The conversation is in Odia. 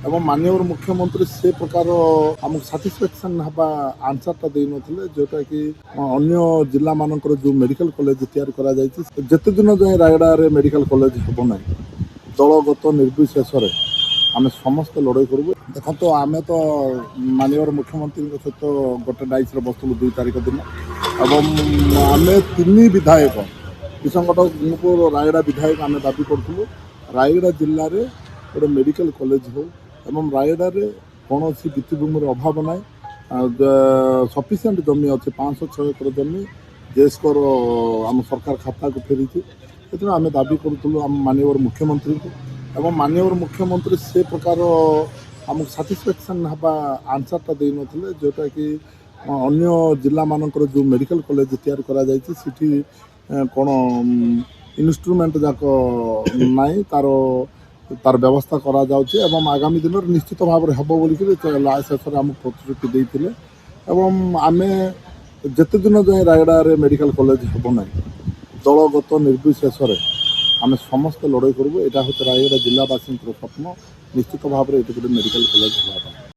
এবং মাননীয় মুখ্যমନ୍ତ୍ରୀ ସେ ପ୍ରକାର ଆମକୁ ସାଟିସ୍ଫ୍ୟାକ୍ସନ୍ ହେବା ଆନ୍ସର୍ଟା ଦେଇନଥିଲେ, ଯେଉଁଟାକି ଅନ୍ୟ ଜିଲ୍ଲାମାନଙ୍କର ଯେଉଁ ମେଡ଼ିକାଲ କଲେଜ ତିଆରି କରାଯାଇଛି, ଯେତେ ଦିନ ଯାଏଁ ରାୟଗଡ଼ାରେ ମେଡ଼ିକାଲ କଲେଜ ହେବ ନାହିଁ, ଦଳଗତ ନିର୍ବିଶେଷରେ ଆମେ ସମସ୍ତେ ଲଢ଼େଇ କରିବୁ। ଦେଖନ୍ତୁ, ଆମେ ତ ମାନନୀୟ ମୁଖ୍ୟମନ୍ତ୍ରୀଙ୍କ ସହିତ ଗୋଟେ ଡାଇସ୍ରେ ବସିଥିଲୁ 2 ତାରିଖ ଦିନ, ଏବଂ ଆମେ 3 ବିଧାୟକ କିଶନଗଡ଼, ଗୁଣପୁର, ରାୟଗଡ଼ା ବିଧାୟକ ଆମେ ଦାବି କରୁଥିଲୁ ରାୟଗଡ଼ା ଜିଲ୍ଲାରେ ଗୋଟେ ମେଡ଼ିକାଲ କଲେଜ ହେଉ ଏବଂ ରାୟଗଡ଼ାରେ କୌଣସି ଭିତ୍ତିଭୂମିର ଅଭାବ ନାହିଁ। ସଫିସିଏଣ୍ଟ ଜମି ଅଛି, 506 ଏକର ଜମି ଜେଏସ୍କୋର ଆମ ସରକାର ଖାତାକୁ ଫେରିଛି। ସେଥିପାଇଁ ଆମେ ଦାବି କରୁଥିଲୁ ଆମ ମାନନୀୟ ମୁଖ୍ୟମନ୍ତ୍ରୀଙ୍କୁ, ଏବଂ ମାନନୀୟ ମୁଖ୍ୟମନ୍ତ୍ରୀ ସେ ପ୍ରକାର ଆମକୁ ସାଟିସ୍ଫ୍ୟାକ୍ସନ୍ ହେବା ଆନ୍ସର୍ଟା ଦେଇନଥିଲେ, ଯେଉଁଟାକି ଅନ୍ୟ ଜିଲ୍ଲାମାନଙ୍କର ଯେଉଁ ମେଡ଼ିକାଲ କଲେଜ ତିଆରି କରାଯାଇଛି ସେଠି କ'ଣ ଇନଷ୍ଟ୍ରୁମେଣ୍ଟ ଯାକ ନାହିଁ, ତାର ବ୍ୟବସ୍ଥା କରାଯାଉଛି ଏବଂ ଆଗାମୀ ଦିନରେ ନିଶ୍ଚିତ ଭାବରେ ହେବ ବୋଲିକିରି ଶେଷରେ ଆମକୁ ପ୍ରତିଶ୍ରୁତି ଦେଇଥିଲେ। ଏବଂ ଆମେ ଯେତେ ଦିନ ଯାଏଁ ରାୟଗଡ଼ାରେ ମେଡ଼ିକାଲ କଲେଜ ହେବ ନାହିଁ, ଦଳଗତ ନିର୍ବିଶେଷରେ ଆମେ ସମସ୍ତେ ଲଢ଼େଇ କରିବୁ। ଏଇଟା ହେଉଛି ରାୟଗଡ଼ା ଜିଲ୍ଲାବାସୀଙ୍କର ସ୍ୱପ୍ନ, ନିଶ୍ଚିତ ଭାବରେ ଏଠି ଗୋଟେ ମେଡ଼ିକାଲ କଲେଜ ହେବା ପାଇଁ।